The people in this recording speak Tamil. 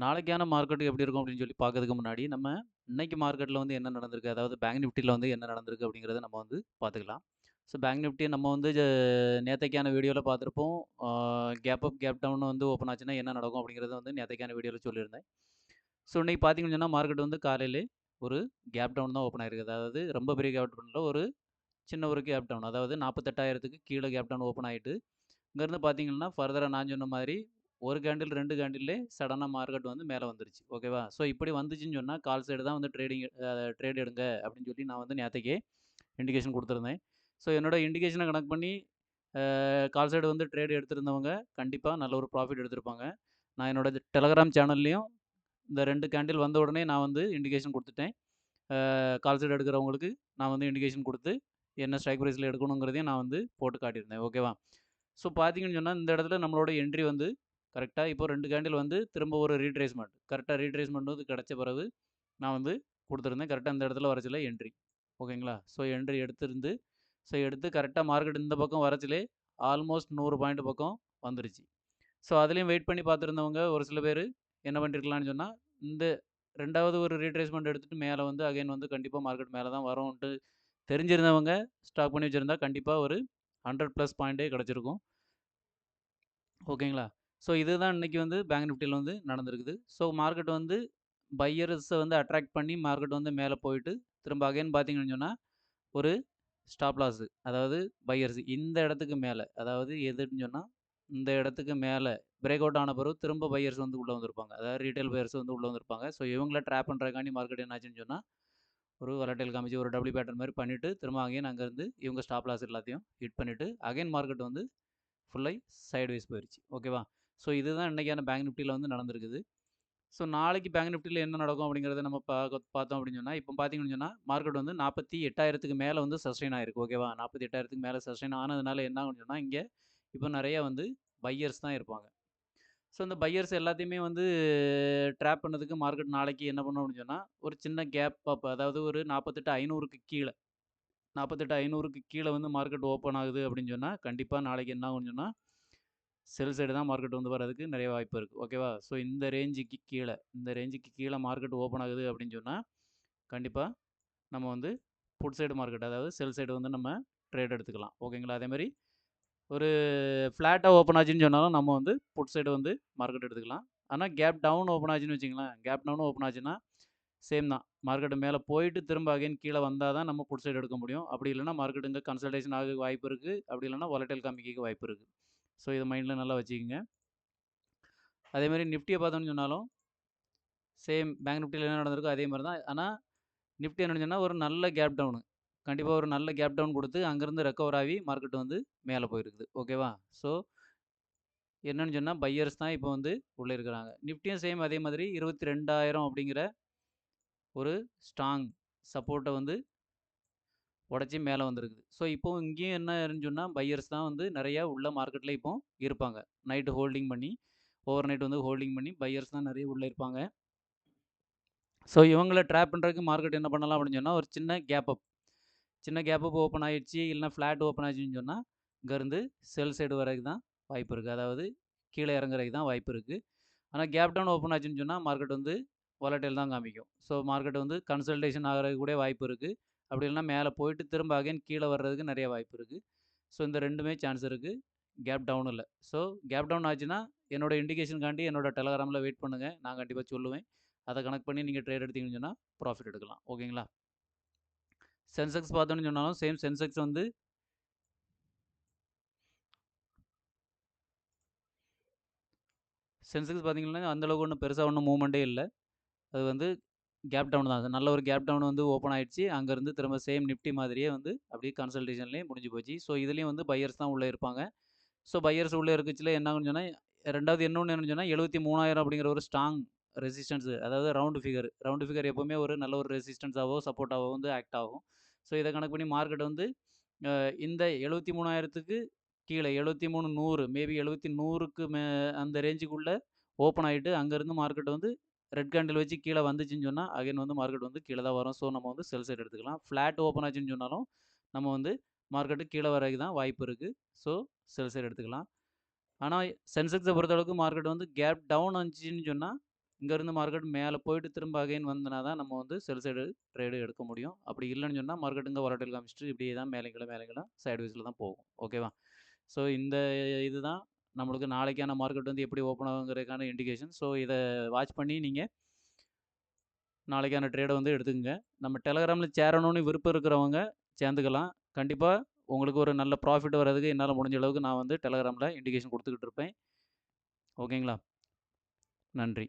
நாளைக்கான மார்க்கெட் எப்படி இருக்கும் அப்படின்னு சொல்லி பார்க்கறதுக்கு முன்னாடி, நம்ம இன்னைக்கு மார்க்கெட்ல வந்து என்ன நடந்திருக்கு, அதாவது பேங்க் நிஃப்டில வந்து என்ன நடந்திருக்கு அப்படிங்கிறத நம்ம வந்து பார்த்துக்கலாம். ஸோ பேங்க் நிஃப்டி நம்ம வந்து நேத்தைக்கான வீடியோல பார்த்துருப்போம். ஆ கேப் அப், கேப் டவுன் வந்து ஓப்பன் ஆச்சுன்னா என்ன நடக்கும் அப்படிங்கிறத வந்து நேத்தைக்கான வீடியோல சொல்லியிருந்தேன். ஸோ இன்னைக்கு பார்த்தீங்கன்னு சொன்னா மார்க்கெட் வந்து காலையிலே ஒரு கேப் டவுன் தான் ஓப்பன் ஆயிருக்கு. அதாவது ரொம்ப பெரிய கேப் டவுன்ல ஒரு சின்ன ஒரு கேப் டவுன். அதாவது 48,000க்கு கீழ கேப் டவுன் ஓப்பன் ஆயிட்டு, இங்கேருந்து பார்த்தீங்கன்னா ஃபர்தரா நான் சொன்ன மாதிரி 1 கேண்டில் 2 கேண்டில்லே சடனா மார்க்கெட் வந்து மேல வந்துருச்சு. ஓகேவா? ஸோ இப்படி வந்துச்சுன்னு சொன்னா, கால் சைடு தான் வந்து ட்ரேட் எடுங்க அப்படின்னு சொல்லி நான் வந்து நேத்தைக்கே இண்டிகேஷன் குடுத்துருந்தேன். ஸோ என்னோட இண்டிகேஷன கனெக்ட் பண்ணி கால் சைடு வந்து ட்ரேட் எடுத்திருந்தவங்க கண்டிப்பா நல்ல ஒரு ப்ராஃபிட் எடுத்திருப்பாங்க. நான் என்னோட டெலகிராம் சேனல்லயும் இந்த 2 கேண்டில் வந்த உடனே நான் வந்து இண்டிகேஷன் குடுத்துட்டேன். கால் சைடு எடுக்கிறவங்களுக்கு நான் வந்து இண்டிகேஷன் குடுத்து, என்ன ஸ்ட்ரைக் பிரைஸ்ல எடுக்கணுங்கிறதையும் நான் வந்து போட்டு காட்டியிருந்தேன். ஓகேவா? ஸோ பார்த்தீங்கன்னு சொன்னா, இந்த இடத்துல நம்மளோட என்ட்ரி வந்து கரெக்ட்டா இப்போ 2 கேண்டில் வந்து திரும்ப ஒரு ரீட்ரேஸ்மென்ட். கரெக்ட்டா ரீட்ரேஸ்மென்ட் வந்து கிடைச்ச பிறகு நான் வந்து குடுத்துருந்தேன். கரெக்ட்டா இந்த இடத்துல வரச்சுல என்ட்ரி. ஓகேங்களா? ஸோ என்ட்ரி எடுத்திருந்து, ஸோ எடுத்து கரெக்ட்டா மார்க்கெட் இந்த பக்கம் வரச்சுலே ஆல்மோஸ்ட் 100 பாயிண்ட் பக்கம் வந்துருச்சு. ஸோ அதுலயும் வெயிட் பண்ணி பார்த்துருந்தவங்க ஒரு சில பேரு என்ன பண்ணியிருக்கலாம்னு சொன்னா, இந்த 2வது ஒரு ரீட்ரேஸ்மென்ட் எடுத்துட்டு மேல வந்து அகைன் வந்து கண்டிப்பா மார்க்கெட் மேல தான் வரும்ன்ட்டு தெரிஞ்சிருந்தவங்க ஸ்டாக் பண்ணி வச்சிருந்தா கண்டிப்பா ஒரு 100 பிளஸ் பாயிண்டே கிடைச்சிருக்கும். ஓகேங்களா? ஸோ இதுதான் இன்னைக்கு வந்து பேங்க் நிஃப்டில வந்து நடந்திருக்குது. ஸோ மார்க்கெட் வந்து பையர்ஸ வந்து அட்ராக்ட் பண்ணி மார்க்கெட் வந்து மேல போயிட்டு, திரும்ப அகைன் பார்த்தீங்கன்னு சொன்னா, ஒரு ஸ்டாப் லாஸ் அதாவது பையர்ஸ் இந்த இடத்துக்கு மேல, அதாவது எதுன்னு சொன்னா, இந்த இடத்துக்கு மேல பிரேக் அவுட் ஆன பிறகு திரும்ப பையர்ஸ் வந்து உள்ள வந்திருப்பாங்க. அதாவது ரீட்டெயில் பையர்ஸ் வந்து உள்ள வந்திருப்பாங்க. ஸோ இவங்கள ட்ராப் பண்றதுக்காண்டி மார்க்கெட் என்னாச்சுன்னு சொன்னா, ஒரு வொலடைல் காமிச்சு ஒரு டபிள்யூ பேட்டர்ன் மாரி பண்ணிட்டு, திரும்ப அகைன் அங்கருந்து இவங்க ஸ்டாப் லாஸ் எல்லாத்தையும் ஹிட் பண்ணிட்டு, அகைன் மார்க்கெட் வந்து ஃபுல்லாய் சைட்வேஸ் போயிருச்சு. ஓகேவா? ஸோ இதுதான் இன்னைக்கான பேங்க் நிஃப்டில வந்து நடந்திருக்குது. ஸோ நாளைக்கு பேங்க் நிஃப்டில என்ன நடக்கும் அப்படிங்கிறத நம்ம பார்த்தோம் அப்படின்னு சொன்னா, இப்போ பார்த்தீங்கன்னு சொன்னா, மார்க்கெட் வந்து 48,000க்கு மேல வந்து சஸ்டெயின் ஆயிருக்கு. ஓகேவா? 48,000க்கு மேல சஸ்டெயின் ஆனதுனால என்ன ஆகும்னு சொன்னா, இங்க இப்போ நெறைய வந்து பையர்ஸ் தான் இருப்பாங்க. ஸோ இந்த பையர்ஸ் எல்லாத்தையுமே வந்து ட்ராப் பண்ணதுக்கு மார்க்கெட் நாளைக்கு என்ன பண்ணும் அப்படின்னு சொன்னா, ஒரு சின்ன கேப் அப் அதாவது ஒரு 48,500க்கு கீழ 48,500க்கு கீழ வந்து மார்க்கெட் ஓப்பன் ஆகுது அப்படின்னு சொன்னா, கண்டிப்பா நாளைக்கு என்ன ஆகும்னு சொன்னா, செல் சைடு தான் மார்க்கெட் வந்து வரதுக்கு நெறைய வாய்ப்பு இருக்கு. ஓகேவா? ஸோ இந்த ரேஞ்சுக்கு கீழ மார்க்கெட் ஓப்பன் ஆகுது அப்படின்னு சொன்னா, கண்டிப்பா நம்ம வந்து புட் சைடு மார்க்கெட் அதாவது செல் சைடு வந்து நம்ம ட்ரேட் எடுத்துக்கலாம். ஓகேங்களா? அதேமாரி ஒரு ஃப்ளாட்டா ஓப்பன் ஆச்சுன்னு சொன்னாலும் நம்ம வந்து புட் சைடு வந்து மார்க்கெட் எடுத்துக்கலாம். ஆனா கேப் டவுன் ஓப்பன் ஆச்சுன்னு வச்சுக்கங்களேன், கேப் டவுன் ஓப்பன் ஆச்சுன்னா சேம் தான். மார்க்கெட் மேல போயிட்டு திரும்ப அகைன் கீழ வந்தா தான் நம்ம புட் சைடு எடுக்க முடியும். அப்படி இல்லன்னா மார்க்கெட் இங்க கன்சல்டேஷன் ஆக வாய்ப்பு இருக்கு. அப்படி இல்லன்னா வாலடைல் காமிக்க வாய்ப்பு இருக்கு. ஸோ இத மைண்ட்ல நல்லா வச்சுக்கங்க. அதேமாரி நிஃப்டிய பார்த்தோம்னு சொன்னாலும், சேம் பேங்க் நிஃப்டில என்ன நடந்திருக்கோ அதே மாரி தான். ஆனா நிஃப்டி என்ன சொன்னா ஒரு நல்ல கேப் டவுனு. கண்டிப்பா ஒரு நல்ல கேப் டவுன் குடுத்து அங்கருந்து ரெக்கவர் ஆகி மார்க்கெட் வந்து மேல போயிருக்குது. ஓகேவா? ஸோ என்னன்னு சொன்னா பையர்ஸ் தான் இப்போ வந்து உள்ள இருக்கிறாங்க. நிஃப்டியும் சேம் அதே மாதிரி 22,000 அப்படிங்கிற ஒரு ஸ்ட்ராங் சப்போர்ட்ட வந்து உடைச்சு மேல வந்திருக்குது. ஸோ இப்போ இங்கேயும் என்ன ஆயிருன்னு சொன்னா பையர்ஸ் தான் வந்து நெறைய உள்ள மார்க்கெட்ல இப்போ இருப்பாங்க. நைட் ஹோல்டிங் பண்ணி, ஓவர் நைட் வந்து ஹோல்டிங் பண்ணி பையர்ஸ் தான் நெறைய உள்ள இருப்பாங்க. ஸோ இவங்கள ட்ராப் பண்றதுக்கு மார்க்கெட் என்ன பண்ணலாம் அப்படின்னு சொன்னா, ஒரு சின்ன கேப் அப். சின்ன கேப் அப் ஓப்பன் ஆயிடுச்சு, இல்லன்னா ஃப்ளாட் ஓப்பன் ஆச்சுன்னு சொன்னா, இங்கருந்து செல் சைடு வரைக்கு தான் வாய்ப்பு இருக்கு. அதாவது கீழ இறங்குறதுக்கு தான் வாய்ப்பு இருக்கு. ஆனா கேப் டவுன் ஓப்பன் ஆச்சுன்னு சொன்னா, மார்க்கெட் வந்து வாலடைல் தான் காமிக்கும். ஸோ மார்க்கெட் வந்து கன்சல்டேஷன் ஆகுறதுக்கு கூட வாய்ப்பு இருக்கு. அப்படி இல்லன்னா மேல போயிட்டு திரும்ப அகைன் கீழ வர்றதுக்கு நெறைய வாய்ப்பு இருக்கு. ஸோ இந்த 2மே சான்ஸ் இருக்கு. கேப் டவுன்ல. ஸோ கேப் டவுன் ஆச்சுன்னா, என்னோட இண்டிகேஷன்காண்டி என்னோட டெலகிராம்ல வெயிட் பண்ணுங்க. நான் கண்டிப்பா சொல்லுவேன். அத கனெக்ட் பண்ணி நீங்க ட்ரேட் எடுத்தீங்கன்னு சொன்னா, ப்ராஃபிட் எடுக்கலாம். ஓகேங்களா? சென்செக்ஸ் பார்த்தோம்னு சொன்னாலும், சேம் சென்செக்ஸ் வந்து சென்செக்ஸ் பார்த்தீங்கன்னா, அந்த அளவுக்கு ஒண்ணும் பெருசா ஒண்ணும் மூவ்மெண்ட்டே இல்ல. அது வந்து கேப் டவுன் தான். அது நல்ல ஒரு கேப் டவுன் வந்து ஓப்பன் ஆயிடுச்சு. அங்கருந்து திரும்ப சேம் நிஃப்டி மாதிரியே வந்து அப்படியே கன்சல்டேஷன்லயே முடிஞ்சு போச்சு. ஸோ இதுலயும் வந்து பையர்ஸ் தான் உள்ள இருப்பாங்க. ஸோ பையர்ஸ் உள்ள இருக்கச்சுல என்ன ஆகும்னு சொன்னா, 2வது இன்னொன்னு என்னன்னு சொன்னா 73,000 அப்படிங்கிற ஒரு ஸ்ட்ராங் ரெசிஸ்டன்ஸ் அதாவது ரவுண்ட் ஃபிகர். ரவுண்ட் ஃபிகர் எப்பவுமே ஒரு நல்ல ஒரு ரெசிஸ்டன்ஸாவோ, சப்போர்ட்டாவோ வந்து ஆக்ட் ஆகும். ஸோ இத கணக்கு பண்ணி மார்க்கெட் வந்து இந்த 73,000க்கு கீழ 73,100 மேபி 73,100க்கு அந்த ரேஞ்சுக்குள்ள ஓப்பன் ஆயிட்டு, அங்கருந்து மார்க்கெட் வந்து ரெட் கேண்டில் வச்சு கீழ வந்துச்சுன்னு சொன்னா, அகைன் வந்து மார்க்கெட் வந்து கீழ தான் வரும். ஸோ நம்ம வந்து செல் சைட் எடுத்துக்கலாம். ஃப்ளாட் ஓப்பன் ஆச்சுன்னு சொன்னாலும், நம்ம வந்து மார்க்கெட் கீழ வர்றதுக்கு தான் வாய்ப்பு இருக்கு. ஸோ செல் சைட் எடுத்துக்கலாம். ஆனா சென்செக்ஸ பொறுத்தளவுக்கு மார்க்கெட் வந்து கேப் டவுன் வந்துச்சுன்னு சொன்னா, இங்கேருந்து மார்க்கெட் மேலே போயிட்டு திரும்ப அகைன் வந்தனா தான் நம்ம வந்து செல் சைடு ட்ரேடு எடுக்க முடியும். அப்படி இல்லைன்னு சொன்னால் மார்க்கெட் இங்கே வாலடைல் காமிச்சிட்டு இப்படியே தான் மேலே கீழே சைடு வைஸில் தான் போகும். ஓகேவா? ஸோ இந்த இதுதான் நம்மளுக்கு நாளைக்கான மார்க்கெட் வந்து எப்படி ஓப்பன் ஆகுங்கிறதுக்கான இண்டிகேஷன். ஸோ இதை வாட்ச் பண்ணி நீங்கள் நாளைக்கான ட்ரேடை வந்து எடுத்துக்கங்க. நம்ம டெலகிராமில் சேரணும்னு விருப்பம் இருக்கிறவங்க சேர்ந்துக்கலாம். கண்டிப்பாக உங்களுக்கு ஒரு நல்ல ப்ராஃபிட் வர்றதுக்கு என்னால் முடிஞ்ச அளவுக்கு நான் வந்து டெலகிராமில் இண்டிகேஷன் கொடுத்துக்கிட்டு இருப்பேன். ஓகேங்களா? நன்றி.